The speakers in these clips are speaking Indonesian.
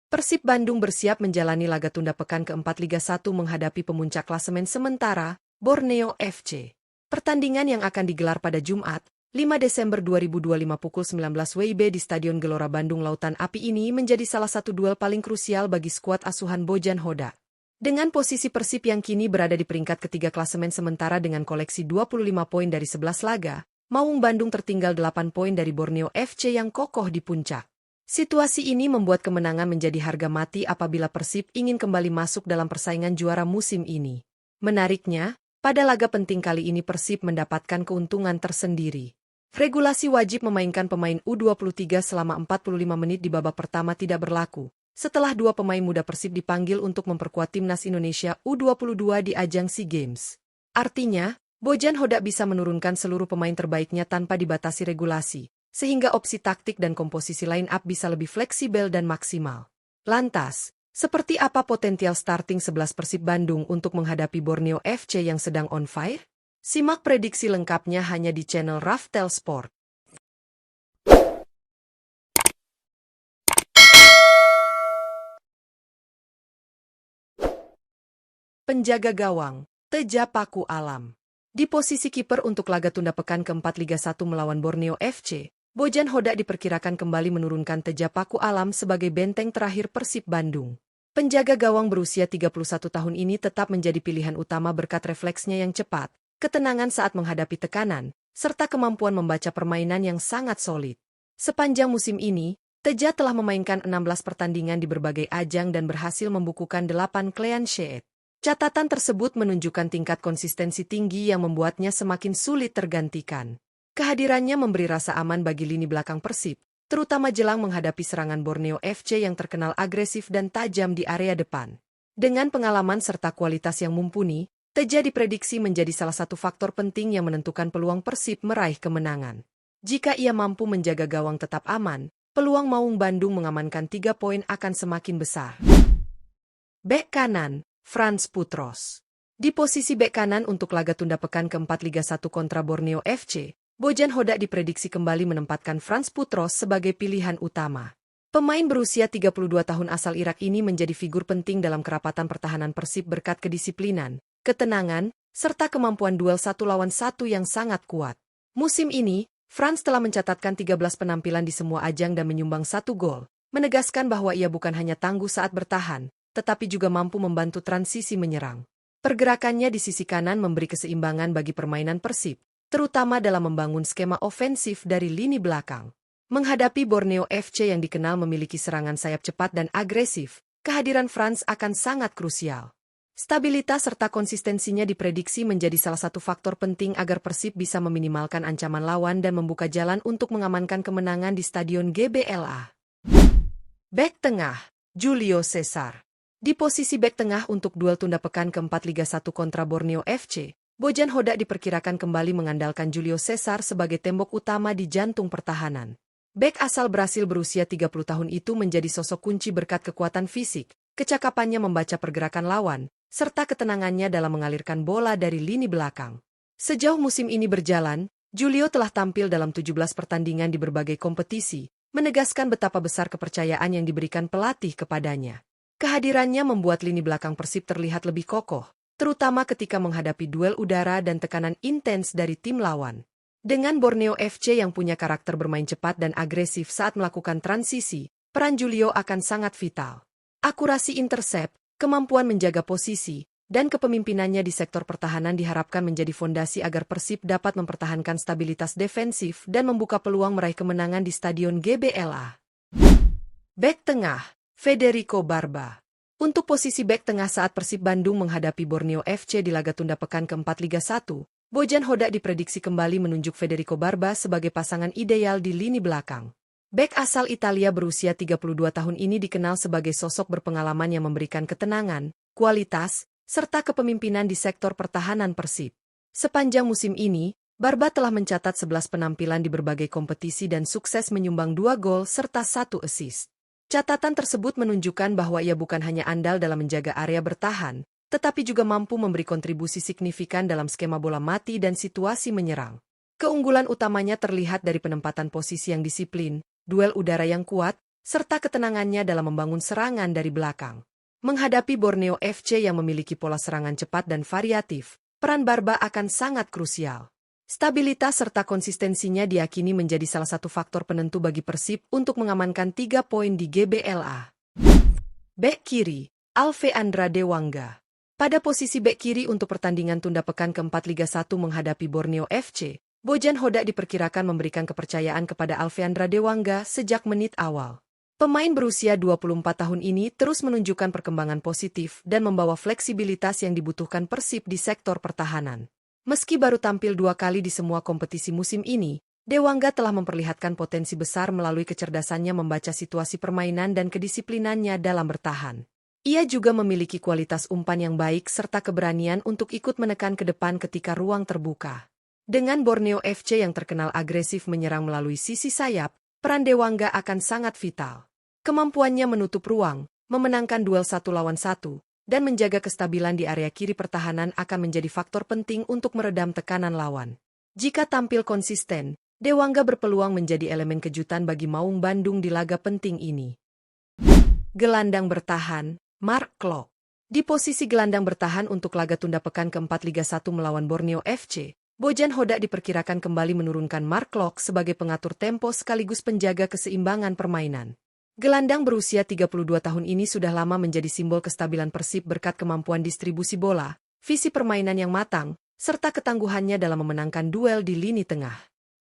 Persib Bandung bersiap menjalani laga tunda pekan keempat Liga 1 menghadapi pemuncak klasemen sementara, Borneo FC. Pertandingan yang akan digelar pada Jumat, 5 Desember 2025 pukul 19 WIB di Stadion Gelora Bandung Lautan Api ini menjadi salah satu duel paling krusial bagi skuad asuhan Bojan Hodak. Dengan posisi Persib yang kini berada di peringkat ketiga klasemen sementara dengan koleksi 25 poin dari 11 laga, Maung Bandung tertinggal 8 poin dari Borneo FC yang kokoh di puncak. Situasi ini membuat kemenangan menjadi harga mati apabila Persib ingin kembali masuk dalam persaingan juara musim ini. Menariknya, pada laga penting kali ini Persib mendapatkan keuntungan tersendiri. Regulasi wajib memainkan pemain U23 selama 45 menit di babak pertama tidak berlaku, setelah dua pemain muda Persib dipanggil untuk memperkuat timnas Indonesia U22 di ajang SEA Games. Artinya, Bojan Hodak bisa menurunkan seluruh pemain terbaiknya tanpa dibatasi regulasi, sehingga opsi taktik dan komposisi line-up bisa lebih fleksibel dan maksimal. Lantas, seperti apa potensial starting 11 Persib Bandung untuk menghadapi Borneo FC yang sedang on fire? Simak prediksi lengkapnya hanya di channel Raftel Sport. Penjaga gawang, Teja Paku Alam. Di posisi kiper untuk laga tunda pekan keempat Liga 1 melawan Borneo FC, Bojan Hodak diperkirakan kembali menurunkan Teja Paku Alam sebagai benteng terakhir Persib Bandung. Penjaga gawang berusia 31 tahun ini tetap menjadi pilihan utama berkat refleksnya yang cepat, ketenangan saat menghadapi tekanan, serta kemampuan membaca permainan yang sangat solid. Sepanjang musim ini, Teja telah memainkan 16 pertandingan di berbagai ajang dan berhasil membukukan 8 clean sheet. Catatan tersebut menunjukkan tingkat konsistensi tinggi yang membuatnya semakin sulit tergantikan. Kehadirannya memberi rasa aman bagi lini belakang Persib, terutama jelang menghadapi serangan Borneo FC yang terkenal agresif dan tajam di area depan. Dengan pengalaman serta kualitas yang mumpuni, Teja diprediksi menjadi salah satu faktor penting yang menentukan peluang Persib meraih kemenangan. Jika ia mampu menjaga gawang tetap aman, peluang Maung Bandung mengamankan 3 poin akan semakin besar. Bek kanan, Frans Putros. Di posisi bek kanan untuk laga tunda pekan keempat Liga 1 kontra Borneo FC, Bojan Hodak diprediksi kembali menempatkan Frans Putros sebagai pilihan utama. Pemain berusia 32 tahun asal Irak ini menjadi figur penting dalam kerapatan pertahanan Persib berkat kedisiplinan, ketenangan, serta kemampuan duel 1 lawan 1 yang sangat kuat. Musim ini, Frans telah mencatatkan 13 penampilan di semua ajang dan menyumbang 1 gol, menegaskan bahwa ia bukan hanya tangguh saat bertahan, tetapi juga mampu membantu transisi menyerang. Pergerakannya di sisi kanan memberi keseimbangan bagi permainan Persib, terutama dalam membangun skema ofensif dari lini belakang. Menghadapi Borneo FC yang dikenal memiliki serangan sayap cepat dan agresif, kehadiran Frans akan sangat krusial. Stabilitas serta konsistensinya diprediksi menjadi salah satu faktor penting agar Persib bisa meminimalkan ancaman lawan dan membuka jalan untuk mengamankan kemenangan di Stadion GBLA. Bek tengah, Julio Cesar. Di posisi bek tengah untuk duel tunda pekan keempat Liga 1 kontra Borneo FC, Bojan Hodak diperkirakan kembali mengandalkan Julio Cesar sebagai tembok utama di jantung pertahanan. Bek asal Brasil berusia 30 tahun itu menjadi sosok kunci berkat kekuatan fisik, kecakapannya membaca pergerakan lawan, serta ketenangannya dalam mengalirkan bola dari lini belakang. Sejauh musim ini berjalan, Julio telah tampil dalam 17 pertandingan di berbagai kompetisi, menegaskan betapa besar kepercayaan yang diberikan pelatih kepadanya. Kehadirannya membuat lini belakang Persib terlihat lebih kokoh, terutama ketika menghadapi duel udara dan tekanan intens dari tim lawan. Dengan Borneo FC yang punya karakter bermain cepat dan agresif saat melakukan transisi, peran Julio akan sangat vital. Akurasi intercept, kemampuan menjaga posisi, dan kepemimpinannya di sektor pertahanan diharapkan menjadi fondasi agar Persib dapat mempertahankan stabilitas defensif dan membuka peluang meraih kemenangan di Stadion GBLA. Bek tengah, Federico Barba. Untuk posisi bek tengah saat Persib Bandung menghadapi Borneo FC di laga tunda pekan keempat Liga 1, Bojan Hodak diprediksi kembali menunjuk Federico Barba sebagai pasangan ideal di lini belakang. Bek asal Italia berusia 32 tahun ini dikenal sebagai sosok berpengalaman yang memberikan ketenangan, kualitas, serta kepemimpinan di sektor pertahanan Persib. Sepanjang musim ini, Barba telah mencatat 11 penampilan di berbagai kompetisi dan sukses menyumbang 2 gol serta 1 assist. Catatan tersebut menunjukkan bahwa ia bukan hanya andal dalam menjaga area bertahan, tetapi juga mampu memberi kontribusi signifikan dalam skema bola mati dan situasi menyerang. Keunggulan utamanya terlihat dari penempatan posisi yang disiplin, duel udara yang kuat, serta ketenangannya dalam membangun serangan dari belakang. Menghadapi Borneo FC yang memiliki pola serangan cepat dan variatif, peran Barba akan sangat krusial. Stabilitas serta konsistensinya diyakini menjadi salah satu faktor penentu bagi Persib untuk mengamankan 3 poin di GBLA. Bek kiri, Alve Andrade Wangga. Pada posisi bek kiri untuk pertandingan tunda pekan keempat Liga 1 menghadapi Borneo FC, Bojan Hodak diperkirakan memberikan kepercayaan kepada Alve Andrade Wangga sejak menit awal. Pemain berusia 24 tahun ini terus menunjukkan perkembangan positif dan membawa fleksibilitas yang dibutuhkan Persib di sektor pertahanan. Meski baru tampil 2 kali di semua kompetisi musim ini, Dewangga telah memperlihatkan potensi besar melalui kecerdasannya membaca situasi permainan dan kedisiplinannya dalam bertahan. Ia juga memiliki kualitas umpan yang baik serta keberanian untuk ikut menekan ke depan ketika ruang terbuka. Dengan Borneo FC yang terkenal agresif menyerang melalui sisi sayap, peran Dewangga akan sangat vital. Kemampuannya menutup ruang, memenangkan duel 1 lawan 1, dan menjaga kestabilan di area kiri pertahanan akan menjadi faktor penting untuk meredam tekanan lawan. Jika tampil konsisten, Dewangga berpeluang menjadi elemen kejutan bagi Maung Bandung di laga penting ini. Gelandang bertahan, Mark Klok. Di posisi gelandang bertahan untuk laga tunda pekan keempat Liga 1 melawan Borneo FC, Bojan Hodak diperkirakan kembali menurunkan Mark Klok sebagai pengatur tempo sekaligus penjaga keseimbangan permainan. Gelandang berusia 32 tahun ini sudah lama menjadi simbol kestabilan Persib berkat kemampuan distribusi bola, visi permainan yang matang, serta ketangguhannya dalam memenangkan duel di lini tengah.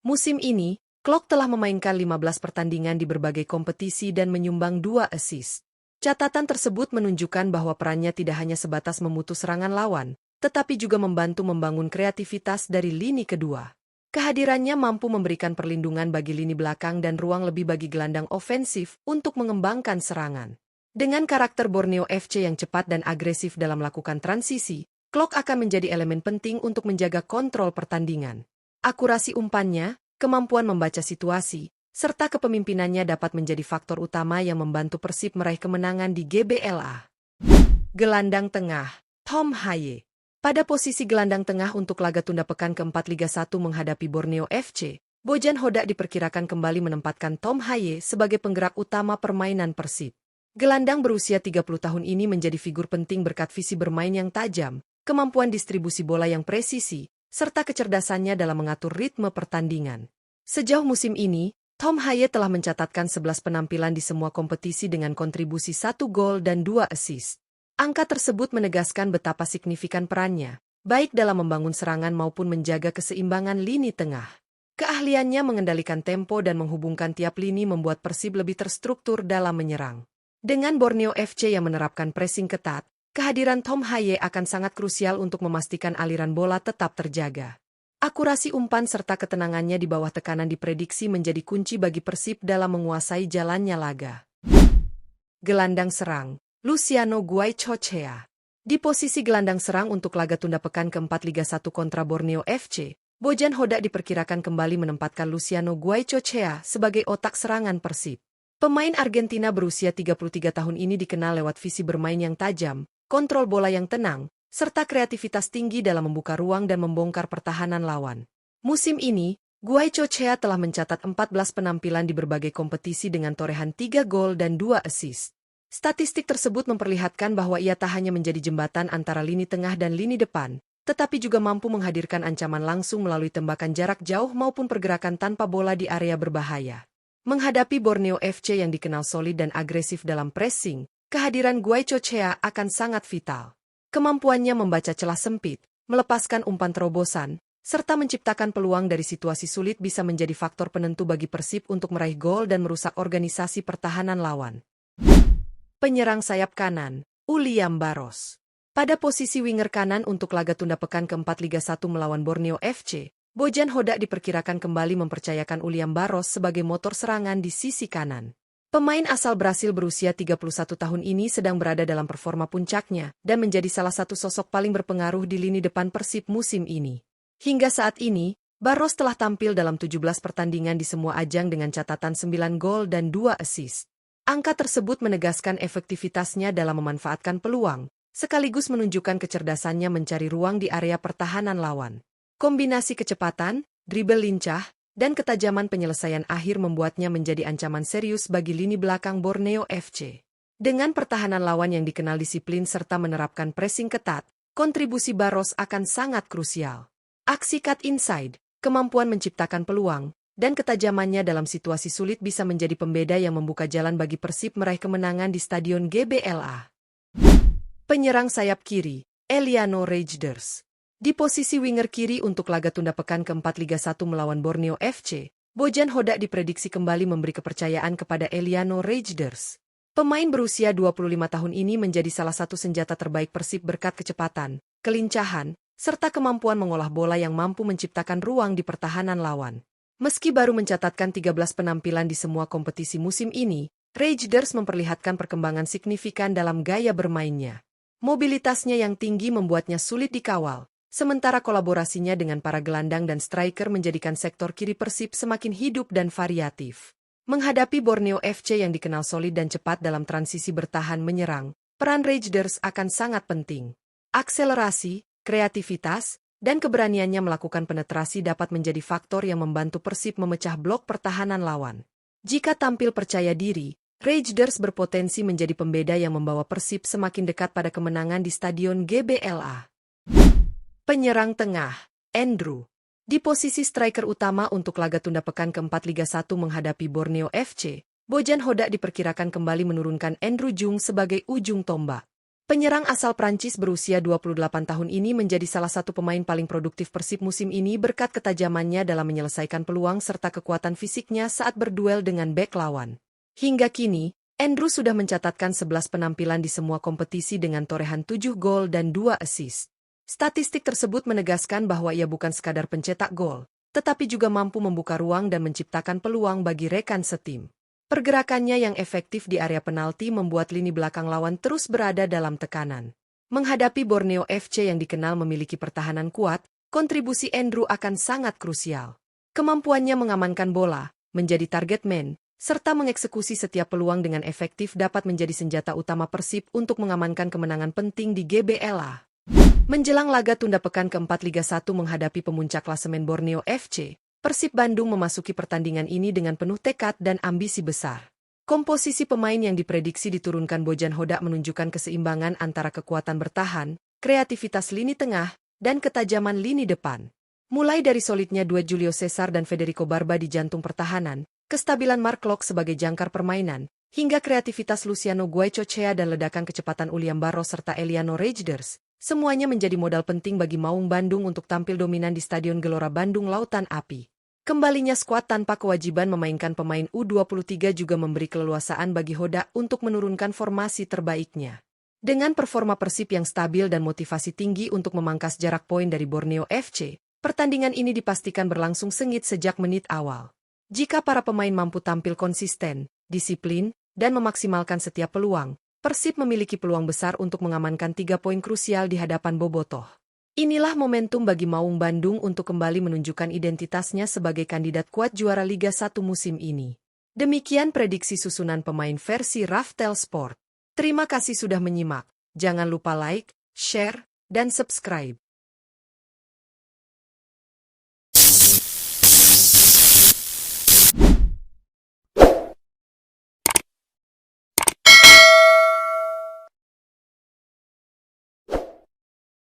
Musim ini, Klok telah memainkan 15 pertandingan di berbagai kompetisi dan menyumbang 2 assist. Catatan tersebut menunjukkan bahwa perannya tidak hanya sebatas memutus serangan lawan, tetapi juga membantu membangun kreativitas dari lini kedua. Kehadirannya mampu memberikan perlindungan bagi lini belakang dan ruang lebih bagi gelandang ofensif untuk mengembangkan serangan. Dengan karakter Borneo FC yang cepat dan agresif dalam melakukan transisi, Klok akan menjadi elemen penting untuk menjaga kontrol pertandingan. Akurasi umpannya, kemampuan membaca situasi, serta kepemimpinannya dapat menjadi faktor utama yang membantu Persib meraih kemenangan di GBLA. Gelandang tengah, Tom Haye. Pada posisi gelandang tengah untuk laga tunda pekan keempat Liga 1 menghadapi Borneo FC, Bojan Hodak diperkirakan kembali menempatkan Tom Haye sebagai penggerak utama permainan Persib. Gelandang berusia 30 tahun ini menjadi figur penting berkat visi bermain yang tajam, kemampuan distribusi bola yang presisi, serta kecerdasannya dalam mengatur ritme pertandingan. Sejauh musim ini, Tom Haye telah mencatatkan 11 penampilan di semua kompetisi dengan kontribusi 1 gol dan 2 assist. Angka tersebut menegaskan betapa signifikan perannya, baik dalam membangun serangan maupun menjaga keseimbangan lini tengah. Keahliannya mengendalikan tempo dan menghubungkan tiap lini membuat Persib lebih terstruktur dalam menyerang. Dengan Borneo FC yang menerapkan pressing ketat, kehadiran Tom Haye akan sangat krusial untuk memastikan aliran bola tetap terjaga. Akurasi umpan serta ketenangannya di bawah tekanan diprediksi menjadi kunci bagi Persib dalam menguasai jalannya laga. Gelandang serang, Luciano Guaicochea. Di posisi gelandang serang untuk laga tunda pekan keempat Liga 1 kontra Borneo FC, Bojan Hodak diperkirakan kembali menempatkan Luciano Guaicochea sebagai otak serangan Persib. Pemain Argentina berusia 33 tahun ini dikenal lewat visi bermain yang tajam, kontrol bola yang tenang, serta kreativitas tinggi dalam membuka ruang dan membongkar pertahanan lawan. Musim ini, Guaicochea telah mencatat 14 penampilan di berbagai kompetisi dengan torehan 3 gol dan 2 assist. Statistik tersebut memperlihatkan bahwa ia tak hanya menjadi jembatan antara lini tengah dan lini depan, tetapi juga mampu menghadirkan ancaman langsung melalui tembakan jarak jauh maupun pergerakan tanpa bola di area berbahaya. Menghadapi Borneo FC yang dikenal solid dan agresif dalam pressing, kehadiran Guaicochea akan sangat vital. Kemampuannya membaca celah sempit, melepaskan umpan terobosan, serta menciptakan peluang dari situasi sulit bisa menjadi faktor penentu bagi Persib untuk meraih gol dan merusak organisasi pertahanan lawan. Penyerang sayap kanan, Uliam Barros. Pada posisi winger kanan untuk laga tunda pekan keempat Liga 1 melawan Borneo FC, Bojan Hodak diperkirakan kembali mempercayakan Uliam Barros sebagai motor serangan di sisi kanan. Pemain asal Brasil berusia 31 tahun ini sedang berada dalam performa puncaknya dan menjadi salah satu sosok paling berpengaruh di lini depan Persib musim ini. Hingga saat ini, Barros telah tampil dalam 17 pertandingan di semua ajang dengan catatan 9 gol dan 2 assist. Angka tersebut menegaskan efektivitasnya dalam memanfaatkan peluang, sekaligus menunjukkan kecerdasannya mencari ruang di area pertahanan lawan. Kombinasi kecepatan, dribble lincah, dan ketajaman penyelesaian akhir membuatnya menjadi ancaman serius bagi lini belakang Borneo FC. Dengan pertahanan lawan yang dikenal disiplin serta menerapkan pressing ketat, kontribusi Barros akan sangat krusial. Aksi cut inside, kemampuan menciptakan peluang, dan ketajamannya dalam situasi sulit bisa menjadi pembeda yang membuka jalan bagi Persib meraih kemenangan di Stadion GBLA. Penyerang sayap kiri, Eliano Rejders. Di posisi winger kiri untuk laga tunda pekan keempat Liga 1 melawan Borneo FC, Bojan Hodak diprediksi kembali memberi kepercayaan kepada Eliano Rejders. Pemain berusia 25 tahun ini menjadi salah satu senjata terbaik Persib berkat kecepatan, kelincahan, serta kemampuan mengolah bola yang mampu menciptakan ruang di pertahanan lawan. Meski baru mencatatkan 13 penampilan di semua kompetisi musim ini, Rejders memperlihatkan perkembangan signifikan dalam gaya bermainnya. Mobilitasnya yang tinggi membuatnya sulit dikawal, sementara kolaborasinya dengan para gelandang dan striker menjadikan sektor kiri Persib semakin hidup dan variatif. Menghadapi Borneo FC yang dikenal solid dan cepat dalam transisi bertahan menyerang, peran Rejders akan sangat penting. Akselerasi, kreativitas, dan keberaniannya melakukan penetrasi dapat menjadi faktor yang membantu Persib memecah blok pertahanan lawan. Jika tampil percaya diri, Rejders berpotensi menjadi pembeda yang membawa Persib semakin dekat pada kemenangan di Stadion GBLA. Penyerang tengah, Andrew. Di posisi striker utama untuk laga tunda pekan keempat Liga 1 menghadapi Borneo FC, Bojan Hodak diperkirakan kembali menurunkan Andrew Jung sebagai ujung tombak. Penyerang asal Prancis berusia 28 tahun ini menjadi salah satu pemain paling produktif Persib musim ini berkat ketajamannya dalam menyelesaikan peluang serta kekuatan fisiknya saat berduel dengan bek lawan. Hingga kini, Andrew sudah mencatatkan 11 penampilan di semua kompetisi dengan torehan 7 gol dan 2 assist. Statistik tersebut menegaskan bahwa ia bukan sekadar pencetak gol, tetapi juga mampu membuka ruang dan menciptakan peluang bagi rekan setim. Pergerakannya yang efektif di area penalti membuat lini belakang lawan terus berada dalam tekanan. Menghadapi Borneo FC yang dikenal memiliki pertahanan kuat, kontribusi Andrew akan sangat krusial. Kemampuannya mengamankan bola, menjadi target man, serta mengeksekusi setiap peluang dengan efektif dapat menjadi senjata utama Persib untuk mengamankan kemenangan penting di GBLA. Menjelang laga tunda pekan keempat Liga 1 menghadapi pemuncak klasemen Borneo FC, Persib Bandung memasuki pertandingan ini dengan penuh tekad dan ambisi besar. Komposisi pemain yang diprediksi diturunkan Bojan Hodak menunjukkan keseimbangan antara kekuatan bertahan, kreativitas lini tengah, dan ketajaman lini depan. Mulai dari solidnya dua Julio Cesar dan Federico Barba di jantung pertahanan, kestabilan Mark Locke sebagai jangkar permainan, hingga kreativitas Luciano Guaicochea dan ledakan kecepatan Uliam Barros serta Eliano Rejders, semuanya menjadi modal penting bagi Maung Bandung untuk tampil dominan di Stadion Gelora Bandung Lautan Api. Kembalinya skuad tanpa kewajiban memainkan pemain U23 juga memberi keleluasaan bagi Hodak untuk menurunkan formasi terbaiknya. Dengan performa Persib yang stabil dan motivasi tinggi untuk memangkas jarak poin dari Borneo FC, pertandingan ini dipastikan berlangsung sengit sejak menit awal. Jika para pemain mampu tampil konsisten, disiplin, dan memaksimalkan setiap peluang, Persib memiliki peluang besar untuk mengamankan 3 poin krusial di hadapan Bobotoh. Inilah momentum bagi Maung Bandung untuk kembali menunjukkan identitasnya sebagai kandidat kuat juara Liga 1 musim ini. Demikian prediksi susunan pemain versi Raftel Sport. Terima kasih sudah menyimak. Jangan lupa like, share, dan subscribe.